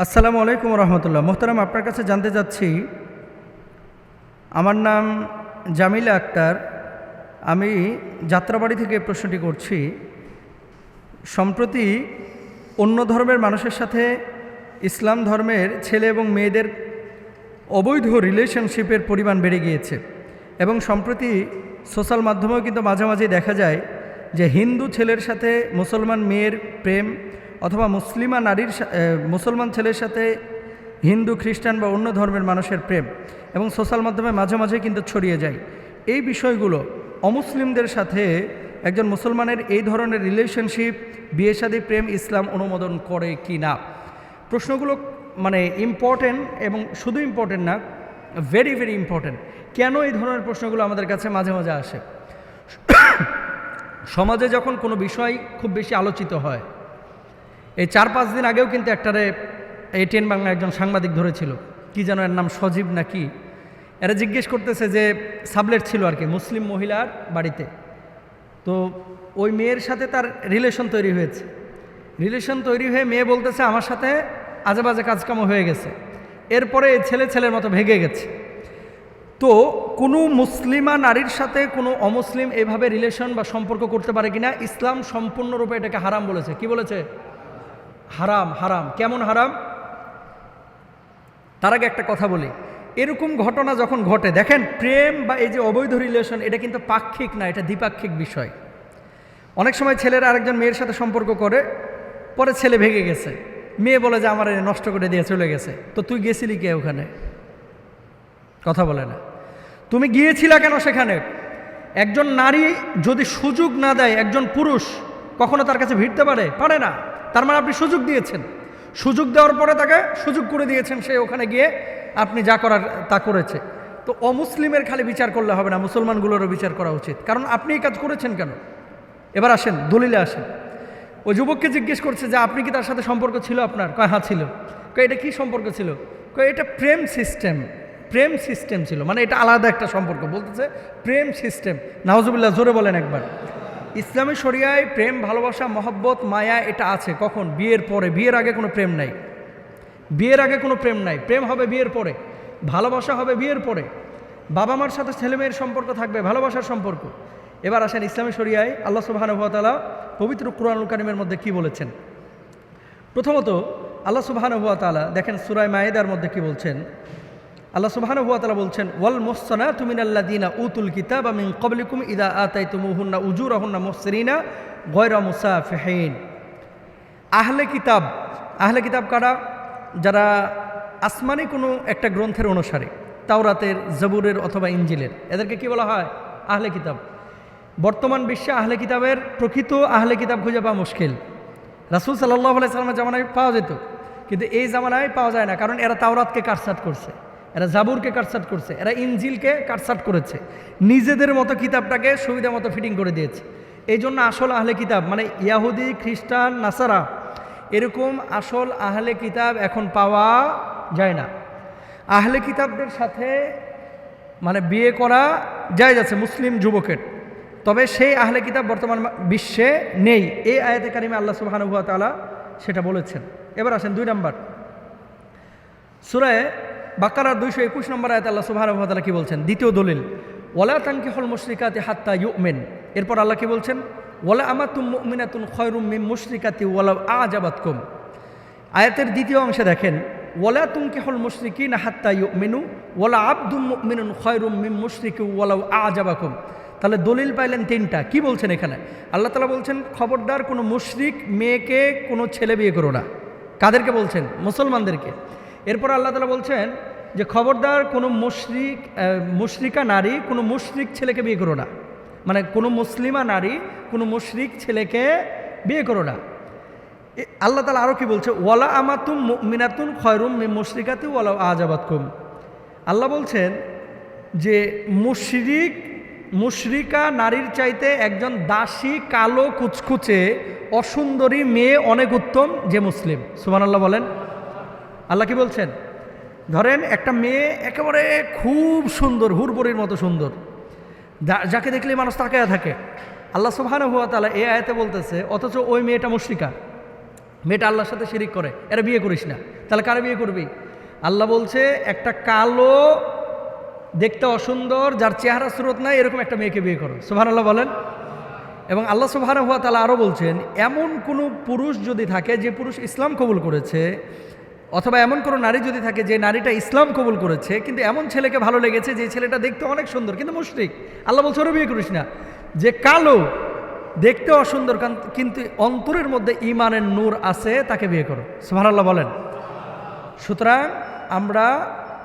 আসসালামু আলাইকুম রহমতুল্লাহ। মোহতারাম, আপনার কাছে জানতে চাচ্ছি, আমার নাম জামিলা আক্তার। আমি যাত্রাবাড়ি থেকে প্রশ্নটি করছি। সম্প্রতি অন্য ধর্মের মানুষের সাথে ইসলাম ধর্মের ছেলে এবং মেয়েদের অবৈধ রিলেশনশিপের পরিমাণ বেড়ে গিয়েছে এবং সম্প্রতি সোশ্যাল মাধ্যমেও কিন্তু মাঝে মাঝে দেখা যায় যে হিন্দু ছেলের সাথে মুসলমান মেয়ের প্রেম অথবা মুসলমান ছেলের সাথে হিন্দু খ্রিস্টান বা অন্য ধর্মের মানুষের প্রেম এবং সোশ্যাল মাধ্যমে মাঝে মাঝে কিন্তু ছড়িয়ে যায়। এই বিষয়গুলো অমুসলিমদের সাথে একজন মুসলমানের এই ধরনের রিলেশনশিপ, বিয়ে শাদী, প্রেম ইসলাম অনুমোদন করে কি না? প্রশ্নগুলো ইম্পর্টেন্ট এবং শুধু ইম্পর্টেন্ট না, ভেরি ভেরি ইম্পর্টেন্ট। কেন এই ধরনের প্রশ্নগুলো আমাদের কাছে মাঝে মাঝে আসে? সমাজে যখন কোনো বিষয় খুব বেশি আলোচিত হয়, এই 4-5 দিন আগেও কিন্তু একটারে ATN বাংলা একজন সাংবাদিক ধরেছিল, কি যেন এর নাম সজীব নাকি। এরা জিজ্ঞেস করতেছে যে সাবলেট ছিল আর কি, মুসলিম মহিলার বাড়িতে, তো ওই মেয়ের সাথে তার রিলেশন তৈরি হয়ে মেয়ে বলতেছে আমার সাথে আজে বাজে কাজকামও হয়ে গেছে, এরপরে এই ছেলের মতো ভেগে গেছে। তো কোনো মুসলিমা নারীর সাথে কোনো অমুসলিম এভাবে রিলেশন বা সম্পর্ক করতে পারে কিনা? ইসলাম সম্পূর্ণরূপে এটাকে হারাম বলেছে। কি বলেছে? হারাম। হারাম কেমন হারাম? তার আগে একটা কথা বলি, এরকম ঘটনা যখন ঘটে, দেখেন, প্রেম বা এই যে অবৈধ রিলেশন, এটা কিন্তু পাক্ষিক না, এটা দ্বিপাক্ষিক বিষয়। অনেক সময় ছেলেরা আরেকজন মেয়ের সাথে সম্পর্ক করে, পরে ছেলে ভেগে গেছে, মেয়ে বলে যে আমার নষ্ট করে দিয়ে চলে গেছে। তো তুই গেছিলি কে ওখানে? কথা বলে না। তুমি গিয়েছিলা কেন সেখানে? একজন নারী যদি সুযোগ না দেয়, একজন পুরুষ কখনো তার কাছে ভিড়তে পারে না। তার মানে আপনি সুযোগ দিয়েছেন, সুযোগ দেওয়ার পরে তাকে সুযোগ করে দিয়েছেন, সে ওখানে গিয়ে আপনি যা করার তা করেছে। তো অমুসলিমের খালি বিচার করলে হবে না, মুসলমানগুলোরও বিচার করা উচিত, কারণ আপনি এই কাজ করেছেন কেন? এবার আসেন, দলিলে আসেন। ওই যুবককে জিজ্ঞেস করছে যে আপনি কি তার সাথে সম্পর্ক ছিল আপনার? কয় হ্যাঁ ছিল। কয় এটা কি সম্পর্ক ছিল? কয় এটা প্রেম সিস্টেম ছিল, মানে এটা আলাদা একটা সম্পর্ক। বলতেছে প্রেম সিস্টেম। নাউজুবিল্লাহ, জোরে বলেন একবার। ইসলামী শরিয়ায় প্রেম, ভালোবাসা, মহব্বত, মায়া এটা আছে কখন? বিয়ের পরে। বিয়ের আগে কোনো প্রেম নাই। প্রেম হবে বিয়ের পরে, ভালোবাসা হবে বিয়ের পরে। বাবা মার সাথে ছেলে মেয়ের সম্পর্ক থাকবে, ভালোবাসার সম্পর্ক। এবার আসেন, ইসলামী শরিয়ায় আল্লাহ সুবহানাহু ওয়া তাআলা পবিত্র কুরআনুল কারীমের মধ্যে কি বলেছেন? প্রথমত আল্লাহ সুবহানাহু ওয়া তাআলা দেখেন সূরা মায়েদার মধ্যে কি বলছেন। আল্লাহ সুবহানাহু ওয়া তাআলা বলছেন, ওয়াল মুহসানাতু মিনাল্লাযীনা উতুল কিতাবা মিন ক্বাবলিকুম ইযা আতাইতুমুহুন্না উজুরাহুন্না মুহসিনিনা গায়রা মুসাফিহিন। আহলে কিতাব কারা? যারা আসমানি কোনো একটা গ্রন্থের অনুসারী, তাওরাতের, জবুরের অথবা ইনজিলের, এদেরকে কি বলা হয়? আহলে কিতাব। বর্তমান বিশ্বে আহলে কিতাবের প্রকৃত আহলে কিতাব খুঁজে পাওয়া মুশকিল। রাসূল সাল্লাল্লাহু আলাইহি সাল্লামের জামানায় পাওয়া যেত, কিন্তু এই জামানায় পাওয়া যায় না, কারণ এরা তাওরাতকে কাটছাঁট করছে, এরা জাবুরকে কাটছাঁট করছে, এরা ইনজিলকে কাটছাঁট করেছে, নিজেদের মতো কিতাবটাকে সুবিধা মতো ফিটিং করে দিয়েছে। এই জন্য আসল আহলে কিতাব মানে ইয়াহুদি, খ্রিস্টান, নাসারা, এরকম আসল আহলে কিতাব এখন পাওয়া যায় না। আহলে কিতাবদের সাথে বিয়ে করা যায় যাচ্ছে মুসলিম যুবকের, তবে সেই আহলে কিতাব বর্তমান বিশ্বে নেই। এই আয়াতে কারিমে আল্লাহ সুবহানাহু ওয়া তাআলা সেটা বলেছেন। এবার আসেন 2 নম্বর, সূরা বাকারার 221 নম্বর আয়াতে আল্লাহ সুবহানাহু ওয়া তাআলা কি বলছেন? দ্বিতীয় দলিল, ওয়ালা তানকিহুল মুশরিকাতি হাত্তা ইউমিন। এরপর আল্লাহ কি বলছেন? ওয়ালা আমাতুম মুমিনাতুন খায়রুম মিন মুশরিকাতি ওয়ালাউ আজাবাতকুম। আয়াতের দ্বিতীয় অংশে দেখেন, ওয়ালা তুনকিহুল মুশরিকিনা হাত্তা ইউমিনু ওয়ালা আবদুম মুমিনুন খায়রুম মিন মুশরিকি ওয়ালাউ আজাবাকুম। তাহলে দলিল পাইলেন 3টা। কি বলছেন এখানে? আল্লাহ তাআলা বলছেন খবরদার কোনো মুশরিক মেয়েকে কোনো ছেলে বিয়ে করো না। কাদেরকে বলছেন? মুসলমানদেরকে। এরপর আল্লাহ তাআলা বলছেন যে খবরদার কোনো মুশরিকা নারী কোনো মুশরিক ছেলেকে বিয়ে করো না, মানে কোনো মুসলিমা নারী কোনো মুশরিক ছেলেকে বিয়ে করো না। আল্লাহ তাআলা আরও কি বলছে? ওয়ালা আমাতুম মুমিনাতুন খায়রুম মিন মুশরিকাতি ওয়ালাউ আজাবাতকুম। আল্লাহ বলছেন যে মুশরিকা নারীর চাইতে একজন দাসী, কালো, কুচকুচে, অসুন্দরী মেয়ে অনেক উত্তম যে মুসলিম। সুবহানাল্লাহ বলেন। আল্লাহ কি বলছেন? ধরেন একটা মেয়ে একেবারে খুব সুন্দর, হুরবরির মতো সুন্দর, যাকে দেখলে মানুষ তাকায়া থাকে। আল্লাহ সুবহানাহু ওয়া তাআলা এই আয়াতে বলতেছে, অথচ ওই মেয়েটা মুশরিকা, মেয়েটা আল্লাহর সাথে শিরিক করে, এরা বিয়ে করিস না। তাহলে কারে বিয়ে করবি? আল্লাহ বলছে একটা কালো, দেখতে অসুন্দর, যার চেহারা সুরত নাই, এরকম একটা মেয়েকে বিয়ে করো। সুবহানাল্লাহ বলেন। এবং আল্লাহ সুবহানাহু ওয়া তাআলা আরও বলছেন, এমন কোনো পুরুষ যদি থাকে যে পুরুষ ইসলাম কবুল করেছে, অথবা এমন কোনো নারী যদি থাকে যে নারীটা ইসলাম কবুল করেছে, কিন্তু এমন ছেলেকে ভালো লেগেছে যে ছেলেটা দেখতে অনেক সুন্দর কিন্তু মুশরিক, আল্লাহ বলছে ওরা বিয়ে করিস না। যে কালো, দেখতে অসুন্দর কিন্তু অন্তরের মধ্যে ঈমানের নূর আছে, তাকে বিয়ে করো। সুবহানাল্লাহ বলেন। সুতরাং আমরা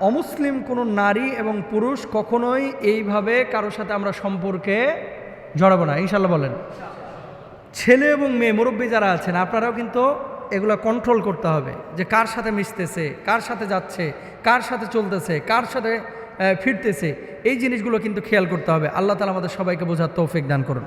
অমুসলিম কোনো নারী এবং পুরুষ কখনোই এইভাবে কারোর সাথে আমরা সম্পর্কে জড়াবো না, ইনশাল্লাহ বলেন। ছেলে এবং মেয়ে মুরব্বী যারা আছেন, আপনারাও কিন্তু এগুলো কন্ট্রোল করতে হবে, যে কার সাথে মিশতেছে, কার সাথে যাচ্ছে, কার সাথে চলতেছে, কার সাথে ফিরতেছে, এই জিনিসগুলো কিন্তু খেয়াল করতে হবে। আল্লাহ তাআলা আমাদের সবাইকে বোঝার তৌফিক দান করুন।